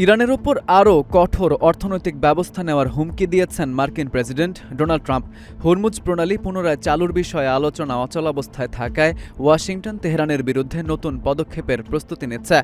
ইরানের ওপর আরও কঠোর অর্থনৈতিক ব্যবস্থা নেওয়ার হুমকি দিয়েছেন মার্কিন প্রেসিডেন্ট ডোনাল্ড ট্রাম্প। হরমুজ প্রণালী পুনরায় চালুর বিষয়ে আলোচনা অচলাবস্থায় থাকায় ওয়াশিংটন তেহরানের বিরুদ্ধে নতুন পদক্ষেপের প্রস্তুতি নিচ্ছে।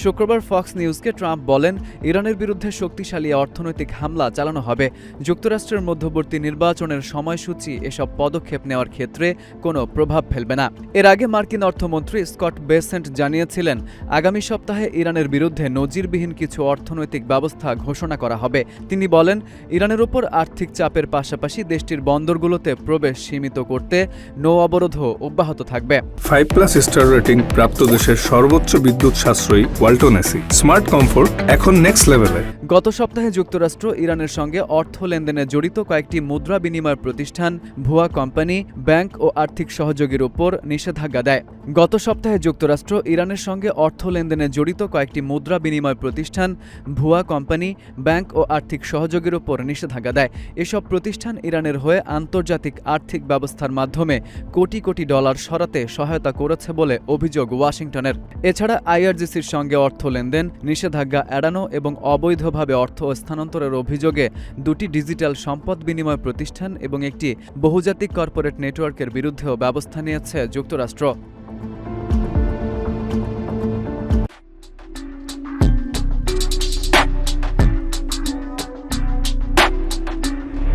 শুক্রবার ফক্স নিউজকে ট্রাম্প বলেন, ইরানের বিরুদ্ধে শক্তিশালী অর্থনৈতিক হামলা চালানো হবে। যুক্তরাষ্ট্রের মধ্যবর্তী নির্বাচনের সময়সূচি এসব পদক্ষেপ নেওয়ার ক্ষেত্রে কোনো প্রভাব ফেলবে না। এর আগে মার্কিন অর্থমন্ত্রী স্কট বেসেন্ট জানিয়েছিলেন, আগামী সপ্তাহে ইরানের বিরুদ্ধে নজিরবিহীন কিছু অর্থনৈতিক ব্যবস্থা ঘোষণা করা হবে। তিনি বলেন, ইরানের উপর আর্থিক চাপের পাশাপাশি দেশটির বন্দরগুলোতে প্রবেশ সীমিত করতে নৌ অবরোধও অব্যাহত থাকবে। 5+ স্টার রেটিং প্রাপ্ত দেশের সর্বোচ্চ বিদ্যুৎ সাশ্রয়ী ওয়ালটন এসি স্মার্ট কমফোর্ট এখন নেক্সট লেভেলে। গত সপ্তাহে যুক্তরাষ্ট্র ইরানের সঙ্গে অর্থ লেনদেনে জড়িত কয়েকটি মুদ্রা বিনিময় প্রতিষ্ঠান, ভুয়া কোম্পানি, ব্যাংক ও আর্থিক সহযোগীর উপর নিষেধাজ্ঞা দেয়। গত সপ্তাহে যুক্তরাষ্ট্র ইরানের সঙ্গে অর্থ লেনদেনে জড়িত কয়েকটি মুদ্রা বিনিময় প্রতিষ্ঠান, ভুয়া কোম্পানি, ব্যাংক ও আর্থিক সহযোগীর উপর নিষেধাজ্ঞা দেয়। এসব প্রতিষ্ঠান ইরানের হয়ে আন্তর্জাতিক আর্থিক ব্যবস্থার মাধ্যমে কোটি কোটি ডলার সরাতে সহায়তা করেছে বলে অভিযোগ ওয়াশিংটনের। এছাড়া আইআরজিসির সঙ্গে অর্থ লেনদেন, নিষেধাজ্ঞা এড়ানো এবং অবৈধভাবে অর্থ স্থানান্তরের অভিযোগে দুটি ডিজিটাল সম্পদ বিনিময় প্রতিষ্ঠান এবং একটি বহুজাতিক কর্পোরেট নেটওয়ার্কের বিরুদ্ধেও ব্যবস্থা নিয়েছে যুক্তরাষ্ট্র।